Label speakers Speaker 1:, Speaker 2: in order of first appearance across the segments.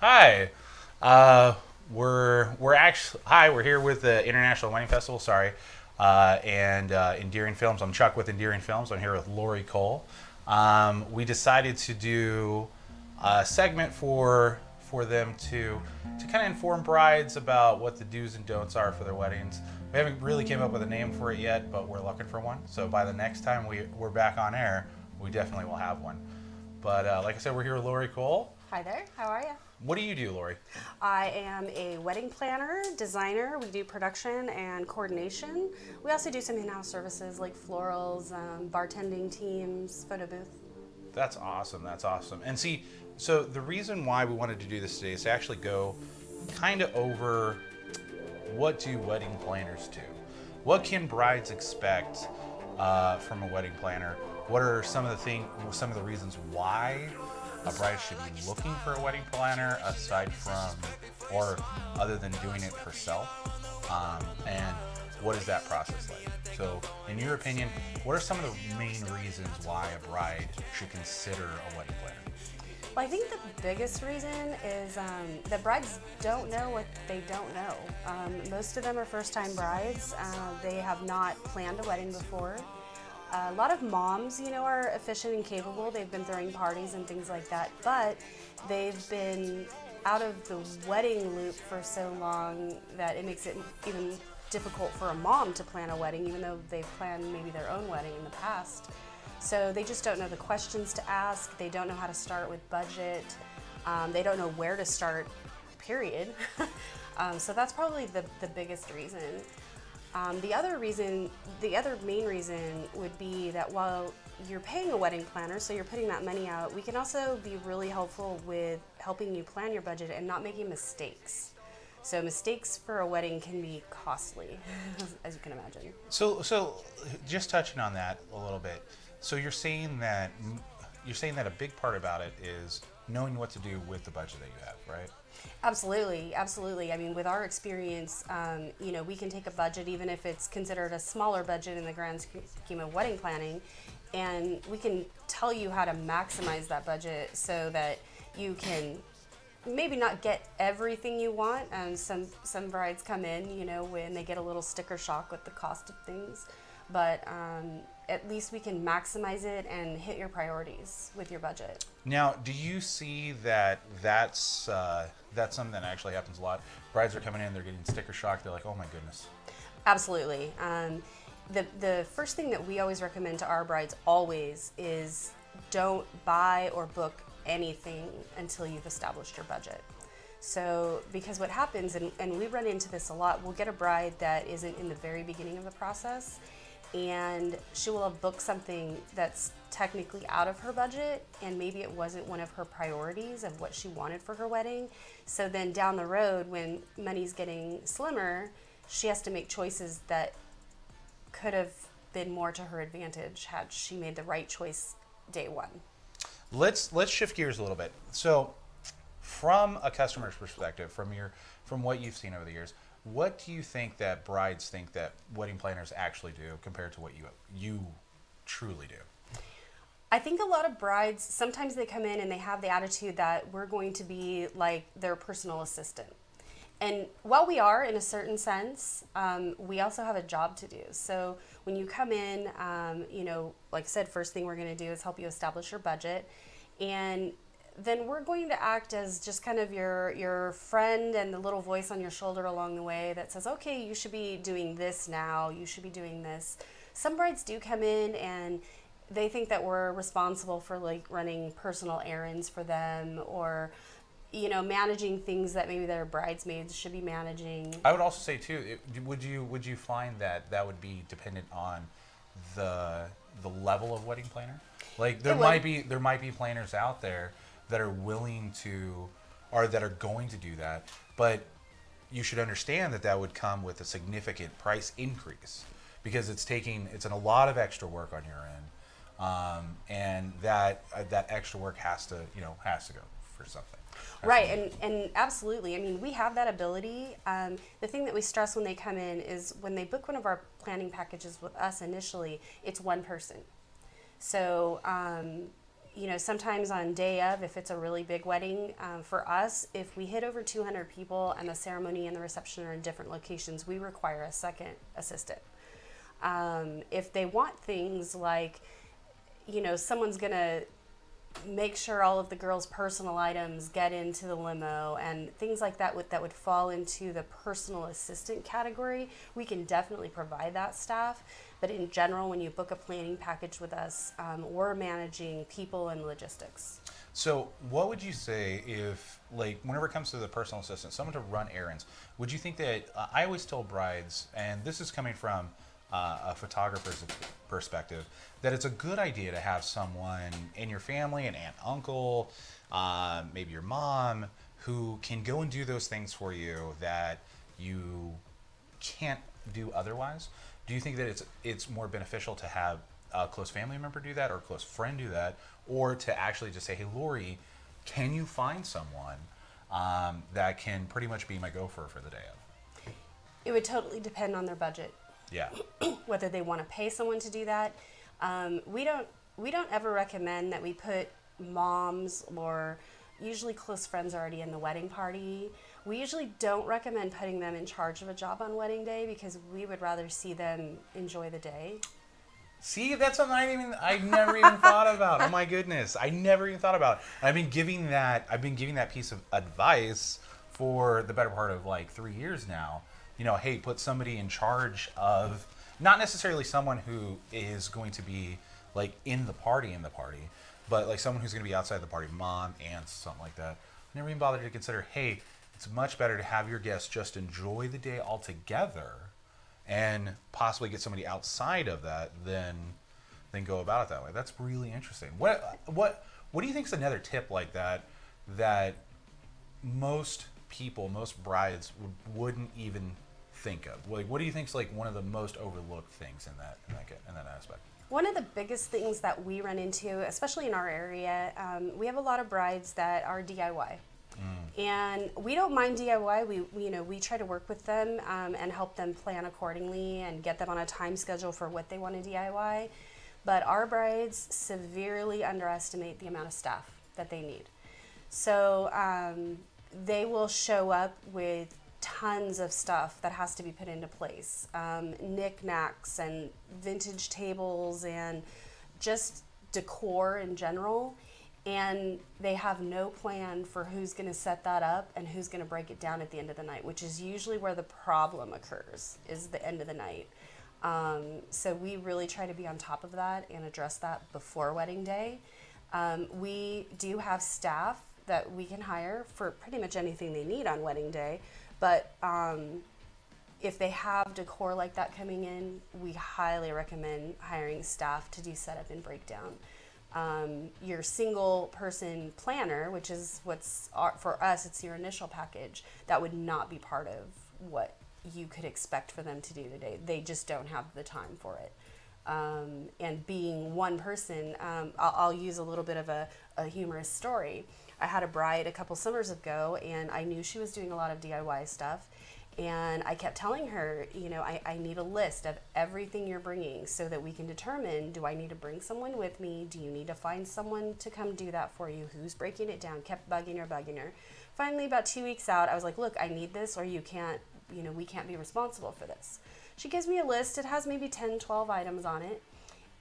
Speaker 1: Hi. We're actually we're here with the International Wedding Festival. Sorry, and Endearing Films. I'm Chuck with Endearing Films. I'm here with Lori Cole. We decided to do a segment for them to kind of inform brides about what the do's and don'ts are for their weddings. We haven't really came up with a name for it yet, but we're looking for one. So by the next time we're back on air, we definitely will have one. But like I said, we're here with Lori Cole.
Speaker 2: Hi there, how are you?
Speaker 1: What do you do, Lori?
Speaker 2: I am a wedding planner, designer. We do production and coordination. We also do some in-house services like florals, bartending teams, photo booth.
Speaker 1: That's awesome. That's awesome. And see, so the reason why we wanted to do this today is to actually go kind of over what do wedding planners do? What can brides expect from a wedding planner? What are some of the reasons why a bride should be looking for a wedding planner aside from, or other than doing it herself? And what is that process like? So, in your opinion, what are some of the main reasons why a bride should consider a wedding planner?
Speaker 2: Well, I think the biggest reason is that brides don't know what they don't know. Most of them are first-time brides. They have not planned a wedding before. A lot of moms, are efficient and capable. They've been throwing parties and things like that, but they've been out of the wedding loop for so long that it makes it even difficult for a mom to plan a wedding, even though they've planned maybe their own wedding in the past. So they just don't know the questions to ask. They don't know how to start with budget. They don't know where to start, period. So that's probably the biggest reason. The other main reason would be that while you're paying a wedding planner, so you're putting that money out, we can also be really helpful with helping you plan your budget and not making mistakes. So mistakes for a wedding can be costly, as you can imagine.
Speaker 1: So just touching on that a little bit. So you're saying that a big part about it is knowing what to do with the budget that you have, right?
Speaker 2: Absolutely, absolutely. I mean, with our experience, we can take a budget, even if it's considered a smaller budget in the grand scheme of wedding planning, and we can tell you how to maximize that budget so that you can maybe not get everything you want. Some brides come in, when they get a little sticker shock with the cost of things, but at least we can maximize it and hit your priorities with your budget.
Speaker 1: Now, do you see that that's something that actually happens a lot? Brides are coming in, they're getting sticker shock. They're like, "Oh my goodness."
Speaker 2: Absolutely. The first thing that we always recommend to our brides always is don't buy or book anything until you've established your budget. So, because what happens, and we run into this a lot, we'll get a bride that isn't in the very beginning of the process, and she will have booked something that's technically out of her budget, and maybe it wasn't one of her priorities of what she wanted for her wedding. So then down the road, when money's getting slimmer, she has to make choices that could have been more to her advantage had she made the right choice day one.
Speaker 1: Let's shift gears a little bit. So, from a customer's perspective, from what you've seen over the years, what do you think that brides think that wedding planners actually do compared to what you truly do?
Speaker 2: I think a lot of brides, sometimes they come in and they have the attitude that we're going to be like their personal assistant. And while we are in a certain sense, we also have a job to do. So when you come in, like I said, first thing we're going to do is help you establish your budget. And then we're going to act as just kind of your friend and the little voice on your shoulder along the way that says, okay, you should be doing this now, you should be doing this. Some brides do come in and they think that we're responsible for like running personal errands for them, or managing things that maybe their bridesmaids should be managing.
Speaker 1: I would also say too, would you find that would be dependent on the level of wedding planner? Like there might be planners out there that are willing to, or that are going to do that, but you should understand that would come with a significant price increase because it's a lot of extra work on your end, and that extra work has to go for something.
Speaker 2: Right, and absolutely. I mean, we have that ability. The thing that we stress when they come in is when they book one of our planning packages with us initially, it's one person. So you know, sometimes on day of, if it's a really big wedding, for us, if we hit over 200 people and the ceremony and the reception are in different locations, we require a second assistant. If they want things like, you know, someone's going to make sure all of the girls' personal items get into the limo and things like that that would fall into the personal assistant category, we can definitely provide that staff. But in general, when you book a planning package with us, we're managing people and logistics.
Speaker 1: So what would you say if, like, whenever it comes to the personal assistant, someone to run errands, would you think that, I always tell brides, and this is coming from a photographer's perspective, that it's a good idea to have someone in your family, an aunt, uncle, maybe your mom, who can go and do those things for you that you can't do otherwise. Do you think that it's more beneficial to have a close family member do that or a close friend do that, or to actually just say, hey, Lori, can you find someone that can pretty much be my gopher for the day of?
Speaker 2: It would totally depend on their budget.
Speaker 1: Yeah.
Speaker 2: Whether they want to pay someone to do that. We don't ever recommend that we put moms or usually close friends already in the wedding party. We usually don't recommend putting them in charge of a job on wedding day because we would rather see them enjoy the day.
Speaker 1: See, that's something I never even thought about. Oh my goodness, I never even thought about it. I've been giving that piece of advice for the better part of like 3 years now. You know, hey, put somebody in charge of, not necessarily someone who is going to be like in the party, but like someone who's going to be outside the party, mom, aunts, something like that. Never even bothered to consider, hey, it's much better to have your guests just enjoy the day altogether and possibly get somebody outside of that than go about it that way. That's really interesting. What do you think is another tip like that most people, most brides wouldn't even think of? Like, what do you think is like one of the most overlooked things in that aspect?
Speaker 2: One of the biggest things that we run into, especially in our area, we have a lot of brides that are DIY. And we don't mind DIY. We try to work with them and help them plan accordingly and get them on a time schedule for what they want to DIY. But our brides severely underestimate the amount of staff that they need. So they will show up with tons of stuff that has to be put into place. Knickknacks and vintage tables and just decor in general. And they have no plan for who's going to set that up and who's going to break it down at the end of the night, which is usually where the problem occurs, is the end of the night. So we really try to be on top of that and address that before wedding day. We do have staff that we can hire for pretty much anything they need on wedding day, but if they have decor like that coming in, we highly recommend hiring staff to do setup and breakdown. Your single person planner, which is for us, it's your initial package, that would not be part of what you could expect for them to do today. They just don't have the time for it. And being one person, I'll use a little bit of a humorous story. I had a bride a couple summers ago, and I knew she was doing a lot of DIY stuff. And I kept telling her, I need a list of everything you're bringing so that we can determine, do I need to bring someone with me? Do you need to find someone to come do that for you? Who's breaking it down? Kept bugging her. Finally, about 2 weeks out, I was like, look, I need this, or you can't, we can't be responsible for this. She gives me a list. It has maybe 10, 12 items on it.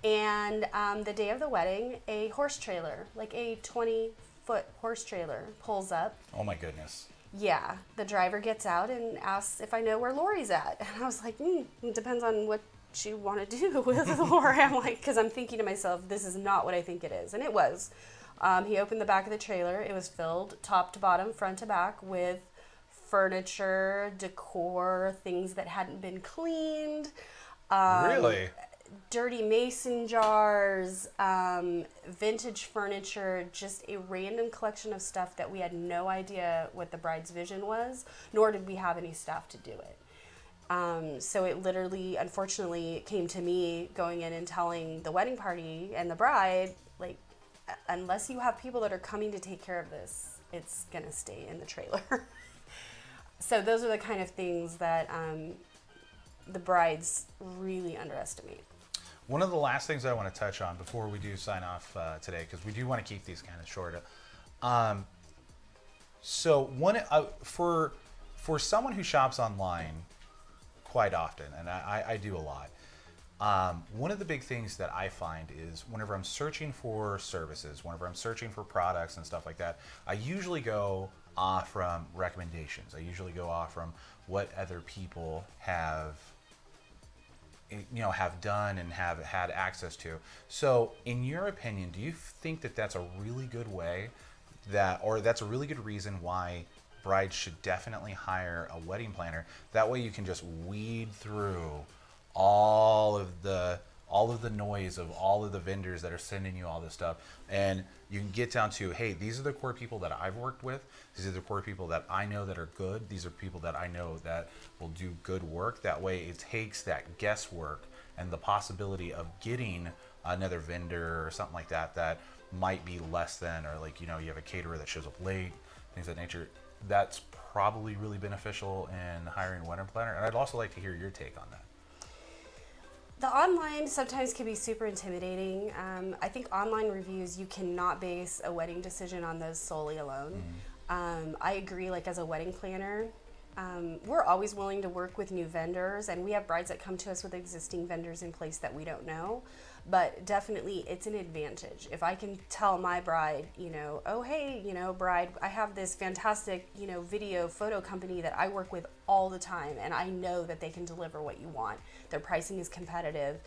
Speaker 2: And the day of the wedding, a horse trailer, like a 20-foot horse trailer, pulls up.
Speaker 1: Oh my goodness.
Speaker 2: Yeah, the driver gets out and asks if I know where Lori's at. And I was like, it depends on what you want to do with Lori. I'm like, because I'm thinking to myself, this is not what I think it is. And it was. He opened the back of the trailer. It was filled top to bottom, front to back with furniture, decor, things that hadn't been cleaned.
Speaker 1: Really?
Speaker 2: Dirty mason jars, vintage furniture, just a random collection of stuff that we had no idea what the bride's vision was, nor did we have any staff to do it. So it literally, unfortunately, came to me going in and telling the wedding party and the bride, like, unless you have people that are coming to take care of this, it's going to stay in the trailer. So those are the kind of things that the brides really underestimate.
Speaker 1: one of the last things I want to touch on before we do sign off today, because we do want to keep these kind of short. So for someone who shops online quite often, and I do a lot, one of the big things that I find is whenever I'm searching for services, whenever I'm searching for products and stuff like that, I usually go off from recommendations. I usually go off from what other people have done and have had access to. So in your opinion, do you think that that's a really good way that's a really good reason why brides should definitely hire a wedding planner? That way you can just weed through all of the noise of all of the vendors that are sending you all this stuff, and you can get down to, hey, these are the core people that I've worked with, these are the core people that I know that are good, these are people that I know that will do good work. That way it takes that guesswork and the possibility of getting another vendor or something like that that might be less than, or like, you have a caterer that shows up late, things of that nature. That's probably really beneficial in hiring a wedding planner. And I'd also like to hear your take on that.
Speaker 2: The online sometimes can be super intimidating. I think online reviews, you cannot base a wedding decision on those solely alone. I agree, like as a wedding planner, we're always willing to work with new vendors, and we have brides that come to us with existing vendors in place that we don't know. But definitely it's an advantage. If I can tell my bride, oh, hey, bride, I have this fantastic, video photo company that I work with all the time, and I know that they can deliver what you want. Their pricing is competitive.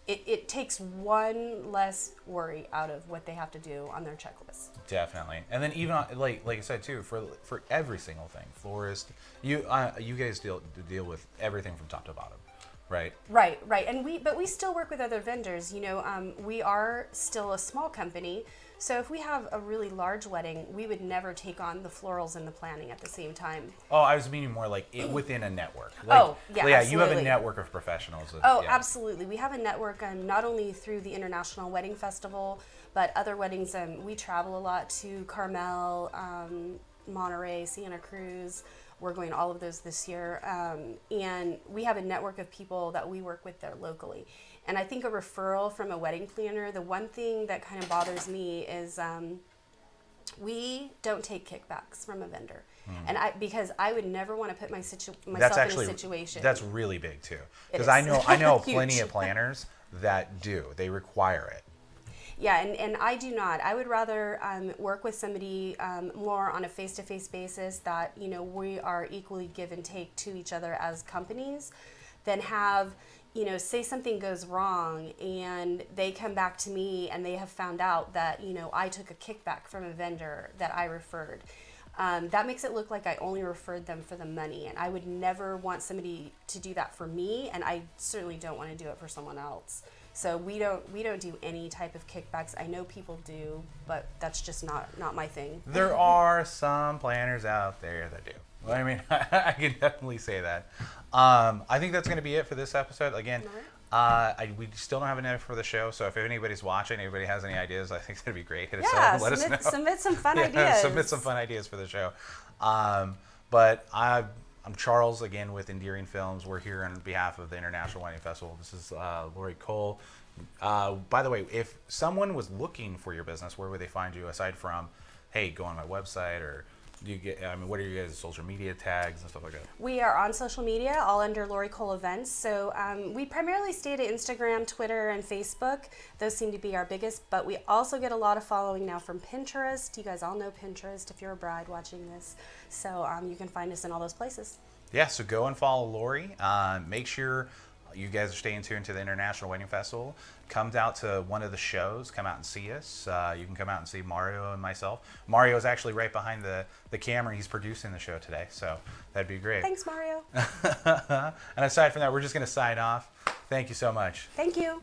Speaker 2: It takes one less worry out of what they have to do on their checklist. Definitely.
Speaker 1: And then even like I said too, for every single thing, florist, you guys deal with everything from top to bottom. Right.
Speaker 2: And we still work with other vendors. We are still a small company, so if we have a really large wedding, we would never take on the florals and the planning at the same time.
Speaker 1: Oh, I was meaning more like within a network.
Speaker 2: Absolutely.
Speaker 1: You have a network of professionals.
Speaker 2: Absolutely. We have a network, not only through the International Wedding Festival, but other weddings. We travel a lot to Carmel, Monterey, Santa Cruz. We're going to all of those this year, and we have a network of people that we work with there locally. And I think a referral from a wedding planner, the one thing that kind of bothers me is we don't take kickbacks from a vendor. And because I would never want to put myself in a situation.
Speaker 1: That's really big too, because I know plenty of planners that do. They require it.
Speaker 2: Yeah, and I do not. I would rather work with somebody more on a face-to-face basis that, we are equally give and take to each other as companies, than have, say something goes wrong and they come back to me and they have found out that, I took a kickback from a vendor that I referred. That makes it look like I only referred them for the money, and I would never want somebody to do that for me, and I certainly don't want to do it for someone else. So we don't do any type of kickbacks. I know people do, but that's just not my thing.
Speaker 1: There are some planners out there that do. I mean, I can definitely say that. I think that's going to be it for this episode. Again, we still don't have an edit for the show, so if anybody's watching, anybody has any ideas, I think that'd be great. Hit us up, let us know.
Speaker 2: Submit some fun ideas.
Speaker 1: Submit some fun ideas for the show. But I'm Charles, again, with Endearing Films. We're here on behalf of the International Wedding Festival. This is Lori Cole. By the way, if someone was looking for your business, where would they find you aside from, hey, go on my website, or do you get, what are your guys' social media tags and stuff like that?
Speaker 2: We are on social media, all under Lori Cole Events. So we primarily stay to Instagram, Twitter, and Facebook. Those seem to be our biggest, but we also get a lot of following now from Pinterest. You guys all know Pinterest if you're a bride watching this. So you can find us in all those places.
Speaker 1: Yeah, so go and follow Lori. Make sure you guys are staying tuned to the International Wedding Festival. Come out to one of the shows. Come out and see us. You can come out and see Mario and myself. Mario is actually right behind the camera. He's producing the show today, so that'd be great.
Speaker 2: Thanks, Mario.
Speaker 1: And aside from that, we're just going to sign off. Thank you so much.
Speaker 2: Thank you.